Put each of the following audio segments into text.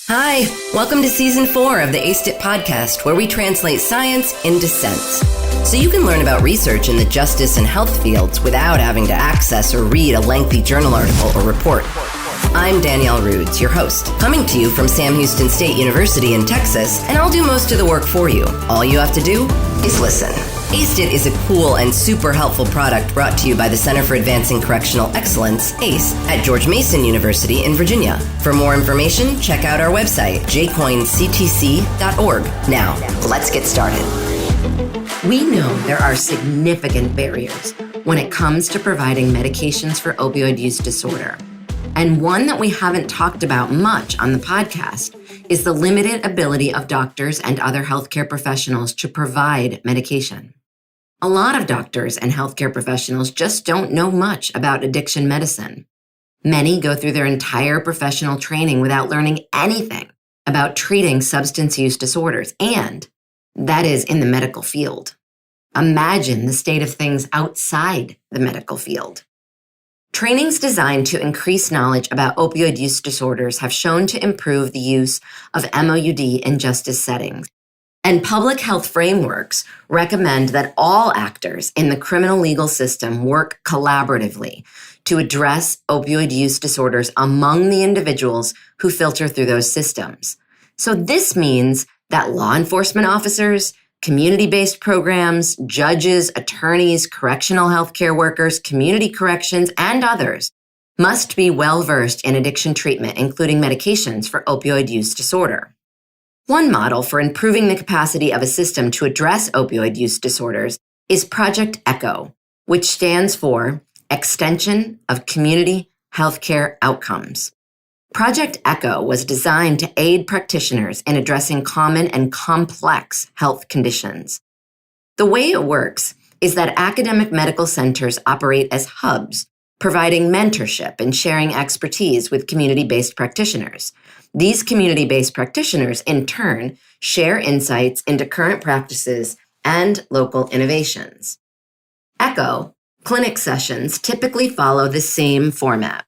Hi, welcome to Season 4 of the Aced It podcast, where we translate science into sense. So you can learn about research in the justice and health fields without having to access or read a lengthy journal article or report. I'm Danielle Rudes, your host, coming to you from Sam Houston State University in Texas, and I'll do most of the work for you. All you have to do is listen. Aced It is a cool and super helpful product brought to you by the Center for Advancing Correctional Excellence, ACE, at George Mason University in Virginia. For more information, check out our website, JCOIN-CTC.org. Now, let's get started. We know there are significant barriers when it comes to providing medications for opioid use disorder. And one that we haven't talked about much on the podcast is the limited ability of doctors and other healthcare professionals to provide medication. A lot of doctors and healthcare professionals just don't know much about addiction medicine. Many go through their entire professional training without learning anything about treating substance use disorders, and that is in the medical field. Imagine the state of things outside the medical field. Trainings designed to increase knowledge about opioid use disorders have shown to improve the use of MOUD in justice settings. And public health frameworks recommend that all actors in the criminal legal system work collaboratively to address opioid use disorders among the individuals who filter through those systems. So this means that law enforcement officers, community-based programs, judges, attorneys, correctional healthcare workers, community corrections, and others must be well-versed in addiction treatment, including medications for opioid use disorder. One model for improving the capacity of a system to address opioid use disorders is Project ECHO, which stands for Extension of Community Healthcare Outcomes. Project ECHO was designed to aid practitioners in addressing common and complex health conditions. The way it works is that academic medical centers operate as hubs, providing mentorship and sharing expertise with community-based practitioners. These community-based practitioners, in turn, share insights into current practices and local innovations. ECHO clinic sessions typically follow the same format.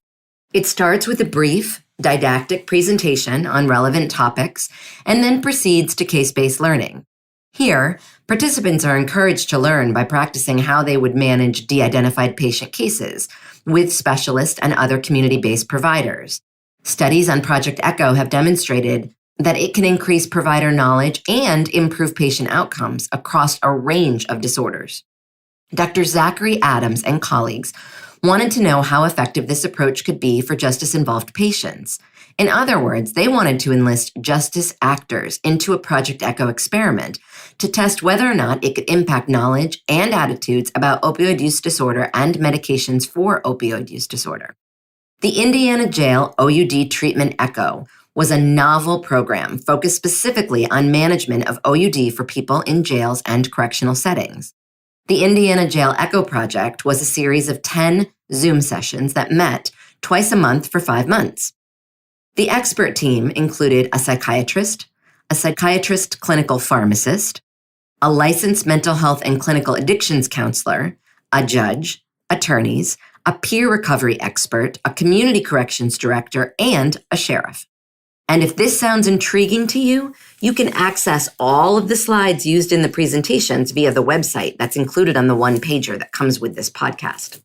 It starts with a brief, didactic presentation on relevant topics and then proceeds to case-based learning. Here, participants are encouraged to learn by practicing how they would manage de-identified patient cases with specialists and other community-based providers. Studies on Project ECHO have demonstrated that it can increase provider knowledge and improve patient outcomes across a range of disorders. Dr. Zachary Adams and colleagues wanted to know how effective this approach could be for justice-involved patients. In other words, they wanted to enlist justice actors into a Project ECHO experiment to test whether or not it could impact knowledge and attitudes about opioid use disorder and medications for opioid use disorder. The Indiana Jail OUD Treatment ECHO was a novel program focused specifically on management of OUD for people in jails and correctional settings. The Indiana Jail ECHO project was a series of 10 Zoom sessions that met twice a month for 5 months. The expert team included a psychiatrist clinical pharmacist, a licensed mental health and clinical addictions counselor, a judge, attorneys, a peer recovery expert, a community corrections director, and a sheriff. And if this sounds intriguing to you, you can access all of the slides used in the presentations via the website that's included on the one-pager that comes with this podcast.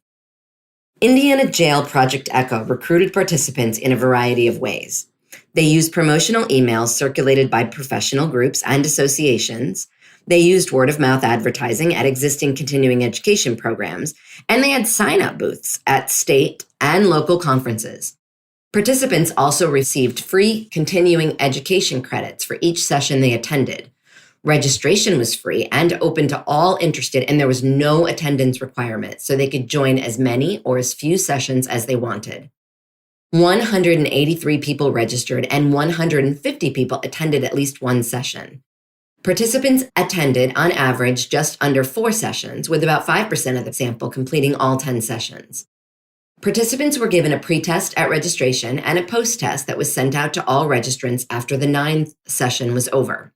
Indiana Jail Project ECHO recruited participants in a variety of ways. They used promotional emails circulated by professional groups and associations. They used word-of-mouth advertising at existing continuing education programs, and they had sign-up booths at state and local conferences. Participants also received free continuing education credits for each session they attended. Registration was free and open to all interested, and there was no attendance requirement, so they could join as many or as few sessions as they wanted. 183 people registered, and 150 people attended at least one session. Participants attended, on average, just under 4 sessions, with about 5% of the sample completing all 10 sessions. Participants were given a pretest at registration and a post-test that was sent out to all registrants after the 9th session was over.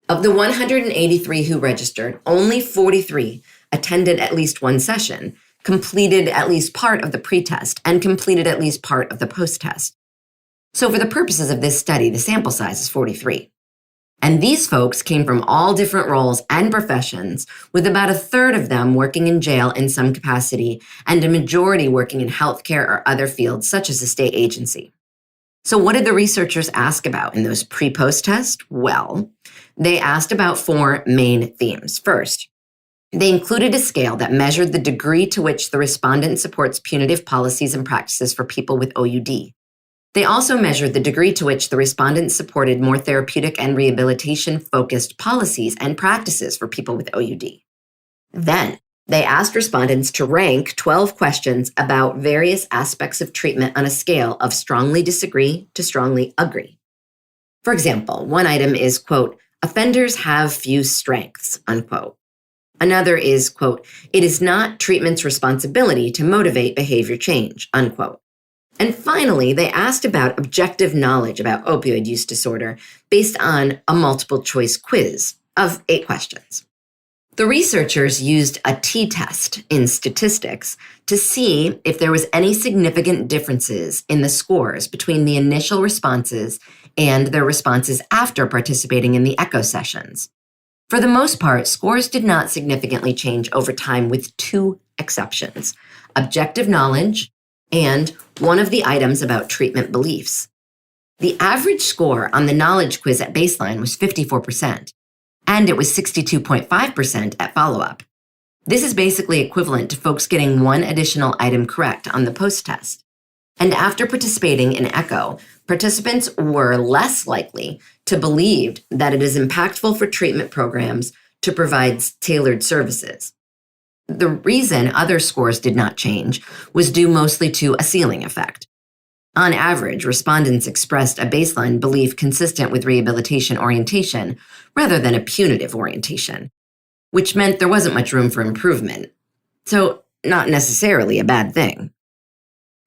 Of the 183 who registered, only 43 attended at least one session, completed at least part of the pretest, and completed at least part of the post-test. So for the purposes of this study, the sample size is 43. And these folks came from all different roles and professions, with about a third of them working in jail in some capacity and a majority working in healthcare or other fields, such as a state agency. So what did the researchers ask about in those pre-post tests? Well, they asked about 4 main themes. First, they included a scale that measured the degree to which the respondent supports punitive policies and practices for people with OUD. They also measured the degree to which the respondents supported more therapeutic and rehabilitation-focused policies and practices for people with OUD. Then, they asked respondents to rank 12 questions about various aspects of treatment on a scale of strongly disagree to strongly agree. For example, one item is, quote, offenders have few strengths, unquote. Another is, quote, it is not treatment's responsibility to motivate behavior change, unquote. And finally, they asked about objective knowledge about opioid use disorder based on a multiple choice quiz of 8 questions. The researchers used a t-test in statistics to see if there was any significant differences in the scores between the initial responses and their responses after participating in the echo sessions. For the most part, scores did not significantly change over time with 2 exceptions: objective knowledge and one of the items about treatment beliefs. The average score on the knowledge quiz at baseline was 54%, and it was 62.5% at follow-up. This is basically equivalent to folks getting 1 additional item correct on the post-test. And after participating in ECHO, participants were less likely to believe that it is impactful for treatment programs to provide tailored services. The reason other scores did not change was due mostly to a ceiling effect. On average, respondents expressed a baseline belief consistent with rehabilitation orientation rather than a punitive orientation, which meant there wasn't much room for improvement. So, not necessarily a bad thing.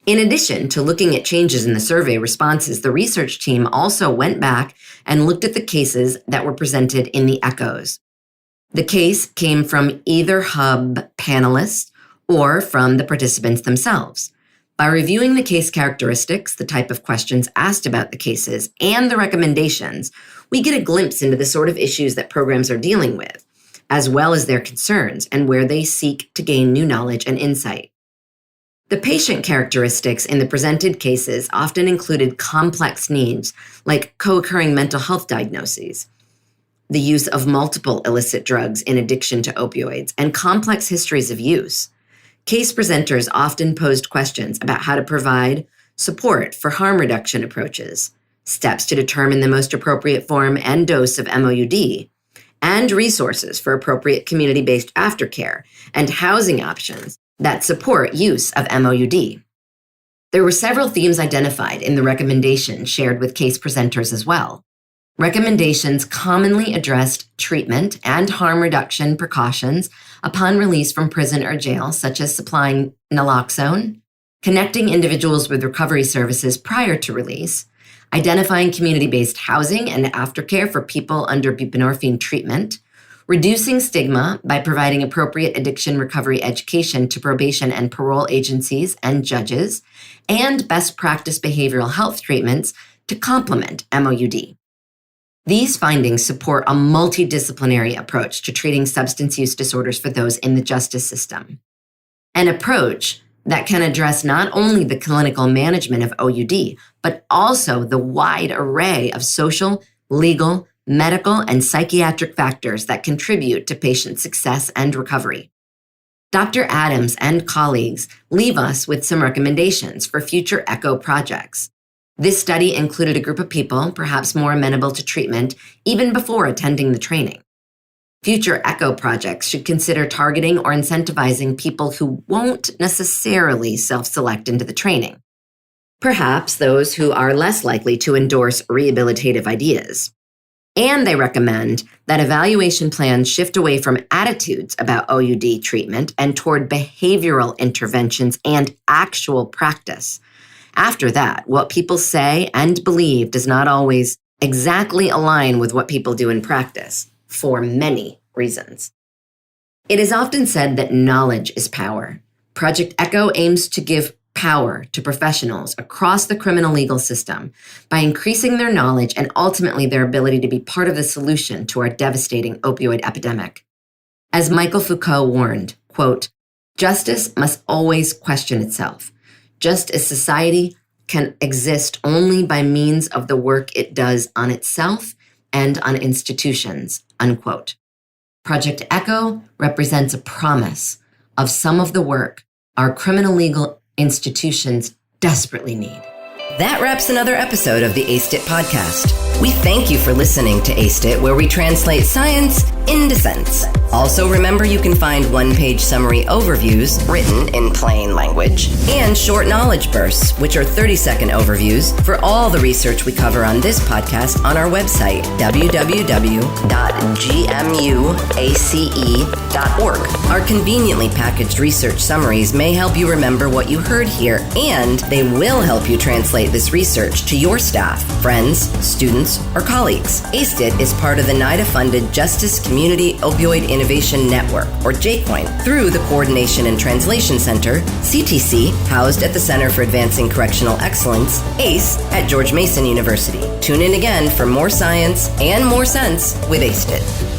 In addition to looking at changes in the survey responses, the research team also went back and looked at the cases that were presented in the echoes. The case came from either hub panelists or from the participants themselves. By reviewing the case characteristics, the type of questions asked about the cases, and the recommendations, we get a glimpse into the sort of issues that programs are dealing with, as well as their concerns and where they seek to gain new knowledge and insight. The patient characteristics in the presented cases often included complex needs like co-occurring mental health diagnoses, the use of multiple illicit drugs in addiction to opioids, and complex histories of use. Case presenters often posed questions about how to provide support for harm reduction approaches, steps to determine the most appropriate form and dose of MOUD, and resources for appropriate community-based aftercare and housing options that support use of MOUD. There were several themes identified in the recommendations shared with case presenters as well. Recommendations commonly addressed treatment and harm reduction precautions upon release from prison or jail, such as supplying naloxone, connecting individuals with recovery services prior to release, identifying community-based housing and aftercare for people under buprenorphine treatment, reducing stigma by providing appropriate addiction recovery education to probation and parole agencies and judges, and best practice behavioral health treatments to complement MOUD. These findings support a multidisciplinary approach to treating substance use disorders for those in the justice system. An approach that can address not only the clinical management of OUD, but also the wide array of social, legal, medical, and psychiatric factors that contribute to patient success and recovery. Dr. Adams and colleagues leave us with some recommendations for future ECHO projects. This study included a group of people, perhaps more amenable to treatment, even before attending the training. Future ECHO projects should consider targeting or incentivizing people who won't necessarily self-select into the training. Perhaps those who are less likely to endorse rehabilitative ideas. And they recommend that evaluation plans shift away from attitudes about OUD treatment and toward behavioral interventions and actual practice. After that, what people say and believe does not always exactly align with what people do in practice, for many reasons. It is often said that knowledge is power. Project ECHO aims to give power to professionals across the criminal legal system by increasing their knowledge and ultimately their ability to be part of the solution to our devastating opioid epidemic. As Michael Foucault warned, quote, "Justice must always question itself, just as society can exist only by means of the work it does on itself and on institutions," unquote. Project ECHO represents a promise of some of the work our criminal legal institutions desperately need. That wraps another episode of the ACED IT podcast. We thank you for listening to ACED IT, where we translate science into sense. Also, remember you can find one-page summary overviews written in plain language and short knowledge bursts, which are 30-second overviews for all the research we cover on this podcast on our website, www.gmuace.org. Our conveniently packaged research summaries may help you remember what you heard here, and they will help you translate this research to your staff, friends, students, or colleagues. ACED IT is part of the NIDA-funded Justice Community Opioid Innovation Network, or JCOIN, through the Coordination and Translation Center, CTC, housed at the Center for Advancing Correctional Excellence, ACE, at George Mason University. Tune in again for more science and more sense with ACED IT.